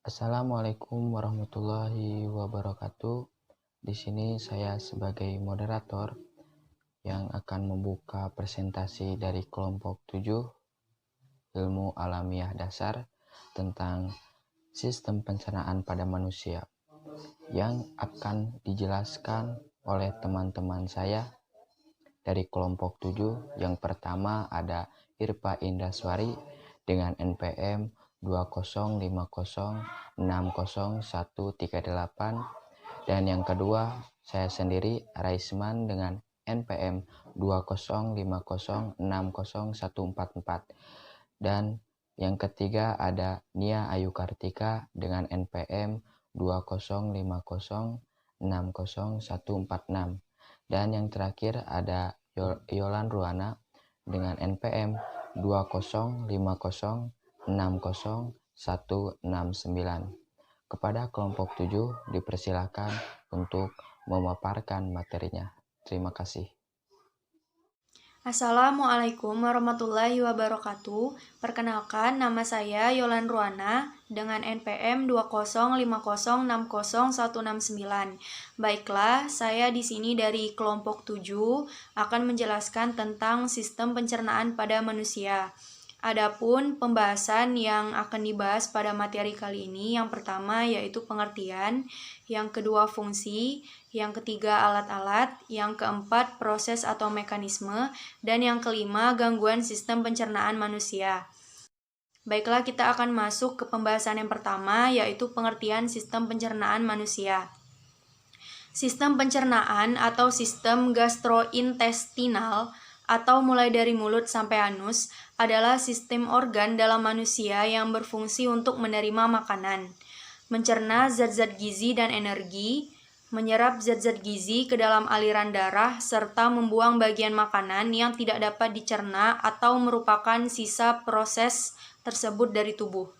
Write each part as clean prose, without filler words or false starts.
Assalamualaikum warahmatullahi wabarakatuh. Di sini saya sebagai moderator yang akan membuka presentasi dari kelompok 7 Ilmu Alamiah Dasar tentang sistem pencernaan pada manusia yang akan dijelaskan oleh teman-teman saya dari kelompok 7. Yang pertama ada Irpa Indaswari dengan NPM 205060138, dan yang kedua saya sendiri Raisman dengan NPM 205060144, dan yang ketiga ada Nia Ayu Kartika dengan NPM 205060146, dan yang terakhir ada Yolan Ruana dengan NPM 205060169. Kepada kelompok 7 dipersilakan untuk memaparkan materinya. Terima kasih. Assalamualaikum warahmatullahi wabarakatuh. Perkenalkan, nama saya Yolan Ruana dengan NPM 205060169. Baiklah, saya di sini dari kelompok 7 akan menjelaskan tentang sistem pencernaan pada manusia. Adapun pembahasan yang akan dibahas pada materi kali ini, yang pertama yaitu pengertian, yang kedua fungsi, yang ketiga alat-alat, yang keempat proses atau mekanisme, dan yang kelima gangguan sistem pencernaan manusia. Baiklah, kita akan masuk ke pembahasan yang pertama, yaitu pengertian sistem pencernaan manusia. Sistem pencernaan atau sistem gastrointestinal atau mulai dari mulut sampai anus adalah sistem organ dalam manusia yang berfungsi untuk menerima makanan, mencerna zat-zat gizi dan energi, menyerap zat-zat gizi ke dalam aliran darah, serta membuang bagian makanan yang tidak dapat dicerna atau merupakan sisa proses tersebut dari tubuh.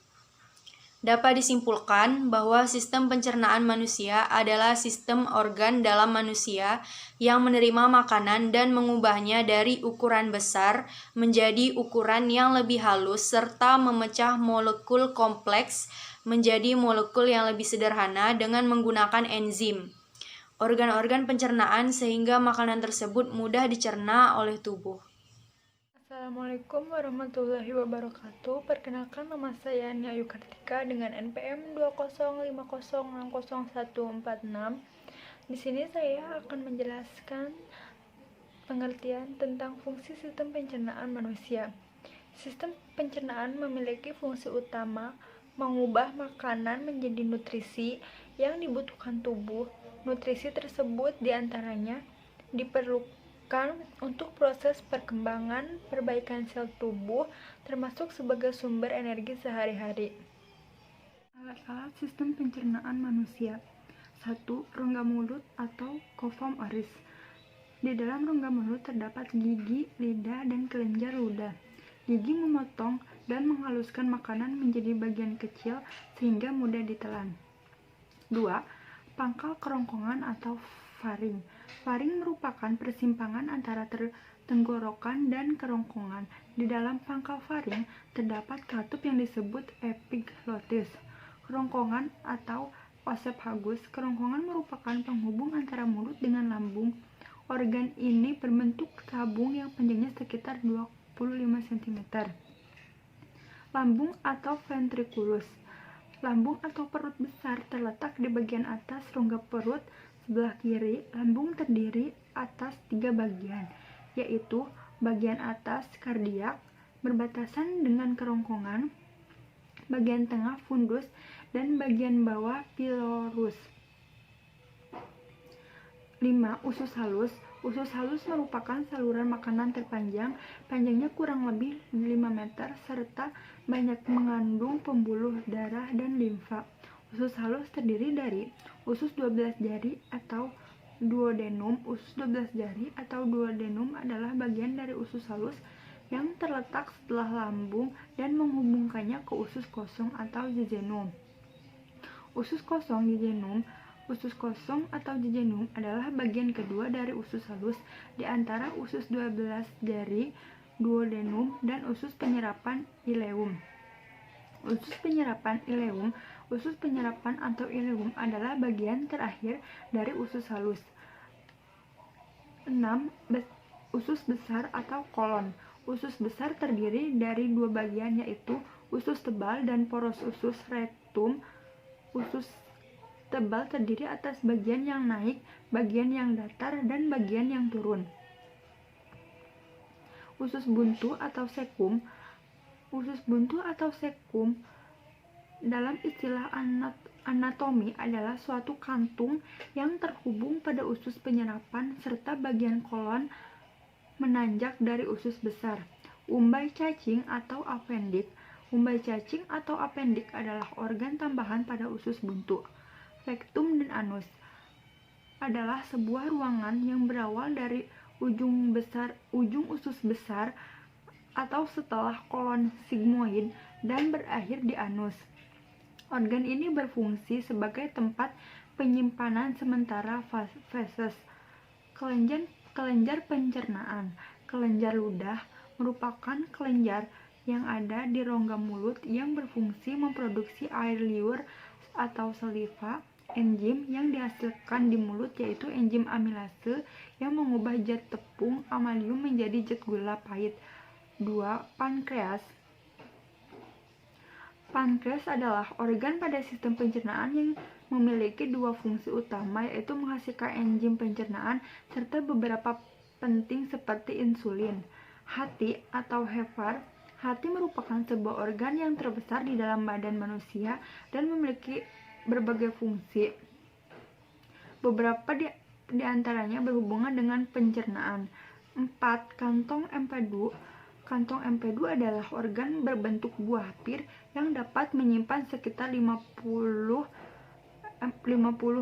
Dapat disimpulkan bahwa sistem pencernaan manusia adalah sistem organ dalam manusia yang menerima makanan dan mengubahnya dari ukuran besar menjadi ukuran yang lebih halus serta memecah molekul kompleks menjadi molekul yang lebih sederhana dengan menggunakan enzim, organ-organ pencernaan sehingga makanan tersebut mudah dicerna oleh tubuh. Assalamualaikum warahmatullahi wabarakatuh. Perkenalkan, nama saya Nia Ayu Kartika dengan NPM 205060146. Di sini saya akan menjelaskan pengertian tentang fungsi sistem pencernaan manusia. Sistem pencernaan memiliki fungsi utama mengubah makanan menjadi nutrisi yang dibutuhkan tubuh. Nutrisi tersebut diantaranya diperlukan untuk proses perkembangan, perbaikan sel tubuh, termasuk sebagai sumber energi sehari-hari. Alat-alat sistem pencernaan manusia. 1. Rongga mulut atau covum oris. Di dalam rongga mulut terdapat gigi, lidah, dan kelenjar ludah. Gigi memotong dan menghaluskan makanan menjadi bagian kecil sehingga mudah ditelan. 2. Pangkal kerongkongan atau faring. Faring merupakan persimpangan antara tenggorokan dan kerongkongan. Di dalam pangkal faring terdapat katup yang disebut epiglotis. Kerongkongan atau oesophagus. Kerongkongan merupakan penghubung antara mulut dengan lambung. Organ ini berbentuk tabung yang panjangnya sekitar 25 cm. Lambung atau ventriculus. Lambung atau perut besar terletak di bagian atas rongga perut sebelah kiri. Lambung terdiri atas 3 bagian, yaitu bagian atas kardiak berbatasan dengan kerongkongan, bagian tengah fundus, dan bagian bawah pilorus. 5. Usus halus. Usus halus merupakan saluran makanan terpanjang, panjangnya kurang lebih 5 meter, serta banyak mengandung pembuluh darah dan limfa. Usus halus terdiri dari usus 12 jari atau duodenum. Usus 12 jari atau duodenum adalah bagian dari usus halus yang terletak setelah lambung dan menghubungkannya ke usus kosong atau jejunum. Usus kosong atau jejunum adalah bagian kedua dari usus halus di antara usus 12 jari, duodenum, dan usus penyerapan ileum. Usus penyerapan ileum. Usus penyerapan atau ileum adalah bagian terakhir dari usus halus. 6. Usus besar atau kolon. Usus besar terdiri dari dua bagian, yaitu usus tebal dan poros usus rektum. Usus tebal terdiri atas bagian yang naik, bagian yang datar, dan bagian yang turun. Usus buntu atau sekum. Usus buntu atau sekum dalam istilah anatomi adalah suatu kantung yang terhubung pada usus penyerapan serta bagian kolon menanjak dari usus besar. Umbai cacing atau apendik. Umbai cacing atau apendik adalah organ tambahan pada usus buntu. Rektum dan anus adalah sebuah ruangan yang berawal dari ujung usus besar atau setelah kolon sigmoid dan berakhir di anus. Organ ini berfungsi sebagai tempat penyimpanan sementara feses. Kelenjar pencernaan. Kelenjar ludah merupakan kelenjar yang ada di rongga mulut yang berfungsi memproduksi air liur atau saliva. Enzim yang dihasilkan di mulut yaitu enzim amilase yang mengubah zat tepung amalium menjadi zat gula pahit. 2. Pankreas. Pankreas adalah organ pada sistem pencernaan yang memiliki dua fungsi utama, yaitu menghasilkan enzim pencernaan serta beberapa penting seperti insulin. Hati atau hevar. Hati merupakan sebuah organ yang terbesar di dalam badan manusia dan memiliki berbagai fungsi. Beberapa di antaranya berhubungan dengan pencernaan. 4. Kantong empedu. Kantong empedu adalah organ berbentuk buah pir yang dapat menyimpan sekitar 50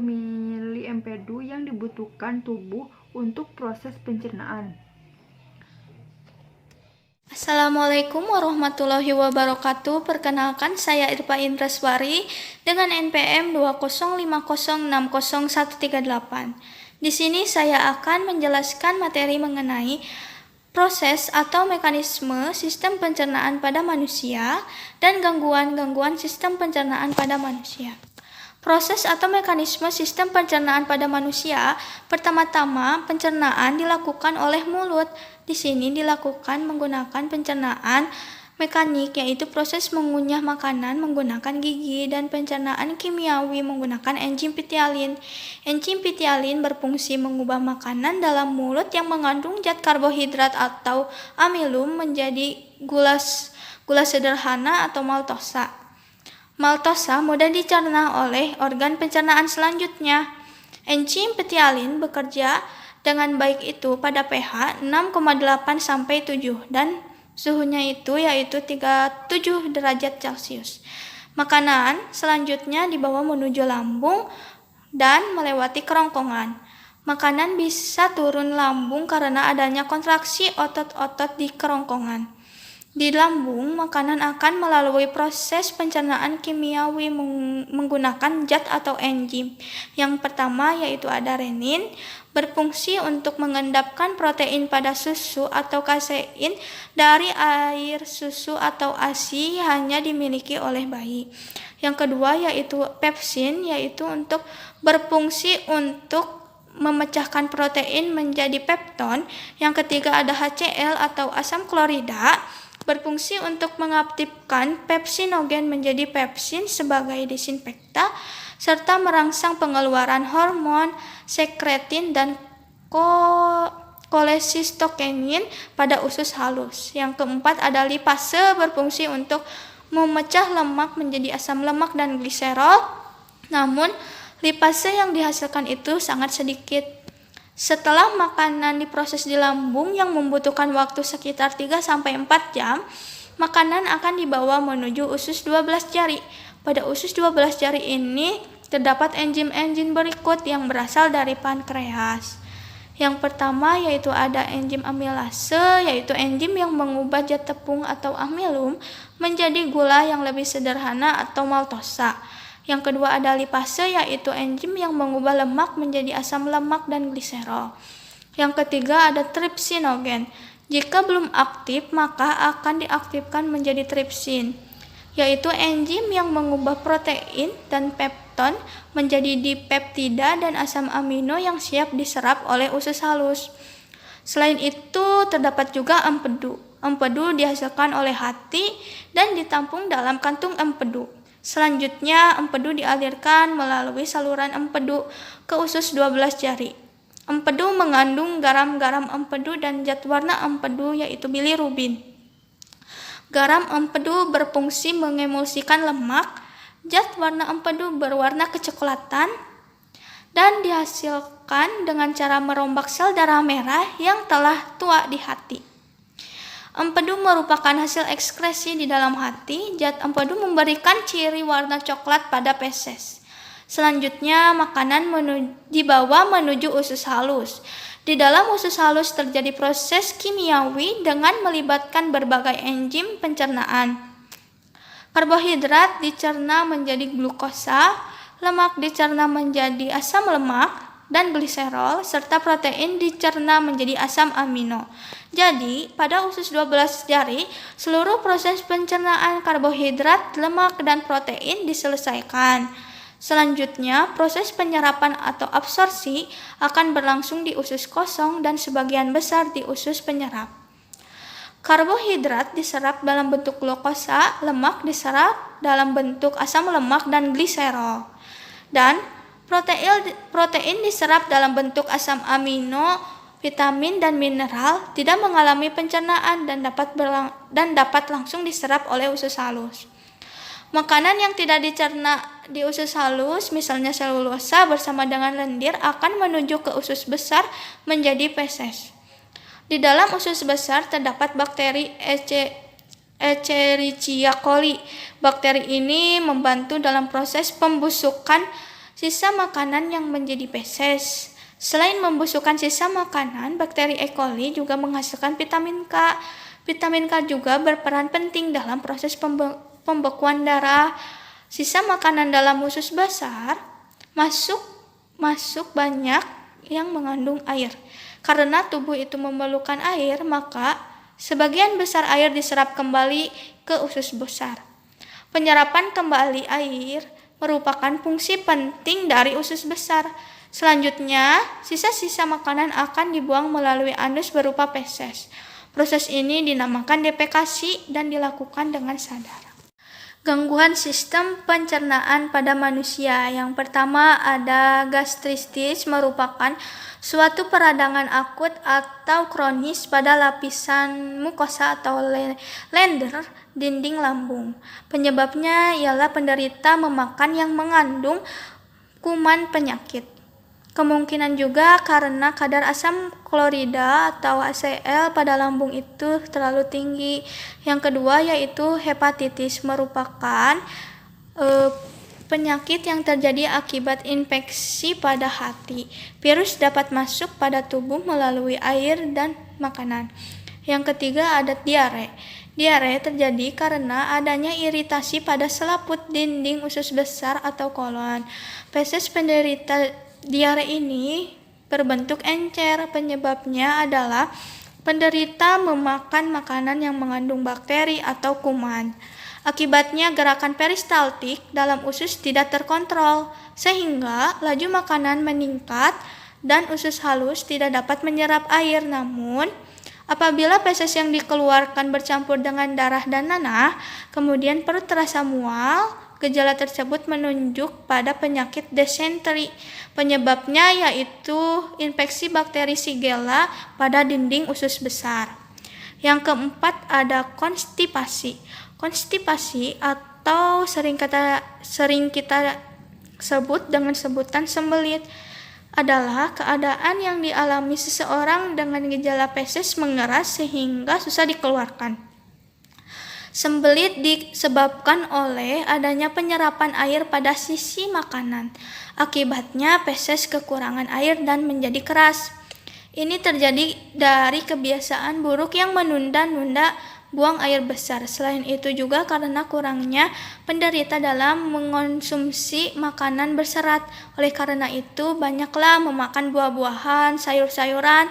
mili empedu yang dibutuhkan tubuh untuk proses pencernaan. Assalamualaikum warahmatullahi wabarakatuh. Perkenalkan, saya Irpa Indreswari dengan NPM 205060138. Di sini saya akan menjelaskan materi mengenai proses atau mekanisme sistem pencernaan pada manusia dan gangguan-gangguan sistem pencernaan pada manusia. Proses atau mekanisme sistem pencernaan pada manusia, pertama-tama pencernaan dilakukan oleh mulut. Di sini dilakukan menggunakan pencernaan mekanik, yaitu proses mengunyah makanan menggunakan gigi, dan pencernaan kimiawi menggunakan enzim pitialin. Enzim pitialin berfungsi mengubah makanan dalam mulut yang mengandung zat karbohidrat atau amilum menjadi gula sederhana atau maltosa. Maltosa mudah dicerna oleh organ pencernaan selanjutnya. Enzim pitialin bekerja dengan baik itu pada pH 6,8 sampai 7 dan suhunya yaitu 37 derajat Celcius. Makanan selanjutnya dibawa menuju lambung dan melewati kerongkongan. Makanan bisa turun lambung karena adanya kontraksi otot-otot di kerongkongan. Di lambung, makanan akan melalui proses pencernaan kimiawi menggunakan zat atau enzim. Yang pertama yaitu ada renin, berfungsi untuk mengendapkan protein pada susu atau kasein dari air susu atau ASI hanya dimiliki oleh bayi. Yang kedua yaitu pepsin, yaitu untuk berfungsi untuk memecahkan protein menjadi pepton. Yang ketiga ada HCl atau asam klorida, berfungsi untuk mengaktifkan pepsinogen menjadi pepsin sebagai disinfektan serta merangsang pengeluaran hormon, sekretin, dan kolesistokenin pada usus halus. Yang keempat ada lipase, berfungsi untuk memecah lemak menjadi asam lemak dan gliserol. Namun, lipase yang dihasilkan itu sangat sedikit. Setelah makanan diproses di lambung yang membutuhkan waktu sekitar 3-4 jam, makanan akan dibawa menuju usus 12 jari. Pada usus 12 jari ini terdapat enzim-enzim berikut yang berasal dari pankreas. Yang pertama yaitu ada enzim amilase, yaitu enzim yang mengubah zat tepung atau amilum menjadi gula yang lebih sederhana atau maltosa. Yang kedua ada lipase, yaitu enzim yang mengubah lemak menjadi asam lemak dan gliserol. Yang ketiga ada tripsinogen. Jika belum aktif, maka akan diaktifkan menjadi tripsin. yaitu enzim yang mengubah protein dan pepton menjadi dipeptida dan asam amino yang siap diserap oleh usus halus. Selain itu, terdapat juga empedu. Empedu dihasilkan oleh hati dan ditampung dalam kantung empedu. Selanjutnya, empedu dialirkan melalui saluran empedu ke usus 12 jari. Empedu mengandung garam-garam empedu dan zat warna empedu yaitu bilirubin. Garam empedu berfungsi mengemulsikan lemak, zat warna empedu berwarna kecoklatan, dan dihasilkan dengan cara merombak sel darah merah yang telah tua di hati. Empedu merupakan hasil ekskresi di dalam hati. Zat empedu memberikan ciri warna coklat pada feses. Selanjutnya, makanan dibawa menuju usus halus. Di dalam usus halus terjadi proses kimiawi dengan melibatkan berbagai enzim pencernaan. Karbohidrat dicerna menjadi glukosa, lemak dicerna menjadi asam lemak dan gliserol, serta protein dicerna menjadi asam amino. Jadi, pada usus 12 jari, seluruh proses pencernaan karbohidrat, lemak, dan protein diselesaikan. Selanjutnya, proses penyerapan atau absorpsi akan berlangsung di usus kosong dan sebagian besar di usus penyerap. Karbohidrat diserap dalam bentuk glukosa, lemak diserap dalam bentuk asam lemak dan gliserol. Dan protein diserap dalam bentuk asam amino, vitamin dan mineral, tidak mengalami pencernaan dan dapat langsung diserap oleh usus halus. Makanan yang tidak dicerna di usus halus, misalnya selulosa bersama dengan lendir, akan menuju ke usus besar menjadi feses. Di dalam usus besar terdapat bakteri Escherichia coli. Bakteri ini membantu dalam proses pembusukan sisa makanan yang menjadi feses. Selain membusukkan sisa makanan, bakteri E. coli juga menghasilkan vitamin K. Vitamin K juga berperan penting dalam proses pembekuan darah. Sisa makanan dalam usus besar masuk banyak yang mengandung air. Karena tubuh itu memerlukan air, maka sebagian besar air diserap kembali ke usus besar. Penyerapan kembali air merupakan fungsi penting dari usus besar. Selanjutnya, sisa-sisa makanan akan dibuang melalui anus berupa feses. Proses ini dinamakan defekasi dan dilakukan dengan sadar. Gangguan sistem pencernaan pada manusia. Yang pertama ada gastritis, merupakan suatu peradangan akut atau kronis pada lapisan mukosa atau lender dinding lambung. Penyebabnya ialah penderita memakan yang mengandung kuman penyakit. Kemungkinan juga karena kadar asam klorida atau HCl pada lambung itu terlalu tinggi. Yang kedua yaitu hepatitis, merupakan penyakit yang terjadi akibat infeksi pada hati. Virus dapat masuk pada tubuh melalui air dan makanan. Yang ketiga ada diare. Diare terjadi karena adanya iritasi pada selaput dinding usus besar atau kolon. Feses penderita diare ini berbentuk encer. Penyebabnya adalah penderita memakan makanan yang mengandung bakteri atau kuman. Akibatnya gerakan peristaltik dalam usus tidak terkontrol, sehingga laju makanan meningkat dan usus halus tidak dapat menyerap air. Namun, apabila feses yang dikeluarkan bercampur dengan darah dan nanah, kemudian perut terasa mual, gejala tersebut menunjuk pada penyakit disenteri. Penyebabnya yaitu infeksi bakteri Shigella pada dinding usus besar. Yang keempat ada konstipasi. Konstipasi atau sering kita sebut dengan sebutan sembelit adalah keadaan yang dialami seseorang dengan gejala feses mengeras sehingga susah dikeluarkan. Sembelit disebabkan oleh adanya penyerapan air pada sisi makanan. Akibatnya feses kekurangan air dan menjadi keras. Ini terjadi dari kebiasaan buruk yang menunda-nunda buang air besar. Selain itu juga karena kurangnya penderita dalam mengonsumsi makanan berserat. Oleh karena itu, banyaklah memakan buah-buahan, sayur-sayuran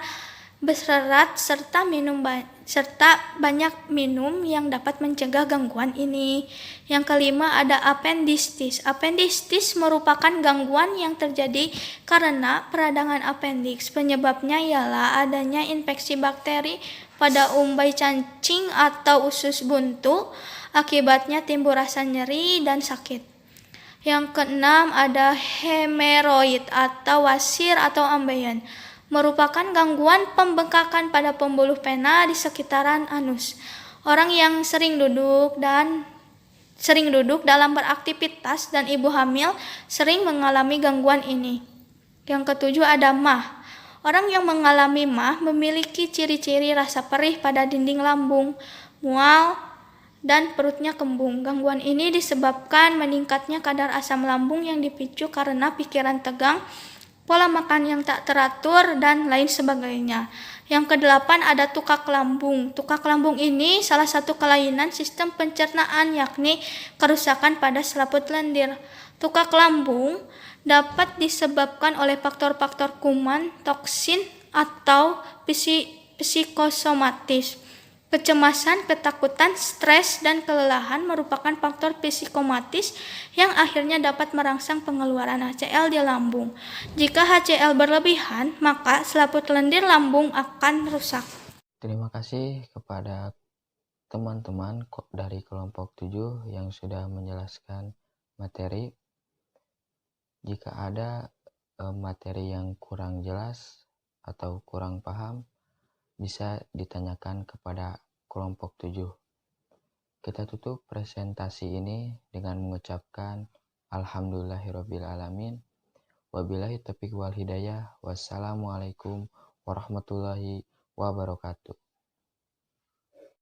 berserat serta minum serta banyak minum yang dapat mencegah gangguan ini. Yang kelima ada appendistis. Appendistis merupakan gangguan yang terjadi karena peradangan appendix. Penyebabnya ialah adanya infeksi bakteri pada umbai cacing atau usus buntu. Akibatnya timbul rasa nyeri dan sakit. Yang keenam ada hemoroid atau wasir atau ambeien. Merupakan gangguan pembengkakan pada pembuluh vena di sekitaran anus. Orang yang sering duduk dalam beraktivitas dan ibu hamil sering mengalami gangguan ini. Yang ketujuh ada MAH. Orang yang mengalami MAH memiliki ciri-ciri rasa perih pada dinding lambung, mual, dan perutnya kembung. Gangguan ini disebabkan meningkatnya kadar asam lambung yang dipicu karena pikiran tegang, pola makan yang tak teratur, dan lain sebagainya. Yang kedelapan ada tukak lambung. Tukak lambung ini salah satu kelainan sistem pencernaan, yakni kerusakan pada selaput lendir. Tukak lambung dapat disebabkan oleh faktor-faktor kuman, toksin, atau psikosomatis. Kecemasan, ketakutan, stres, dan kelelahan merupakan faktor psikomatis yang akhirnya dapat merangsang pengeluaran HCl di lambung. Jika HCl berlebihan, maka selaput lendir lambung akan rusak. Terima kasih kepada teman-teman dari kelompok 7 yang sudah menjelaskan materi. Jika ada materi yang kurang jelas atau kurang paham, bisa ditanyakan kepada kelompok 7. Kita tutup presentasi ini dengan mengucapkan Alhamdulillahirrabbilalamin. Wabillahi taufiq wal hidayah. Wassalamualaikum warahmatullahi wabarakatuh.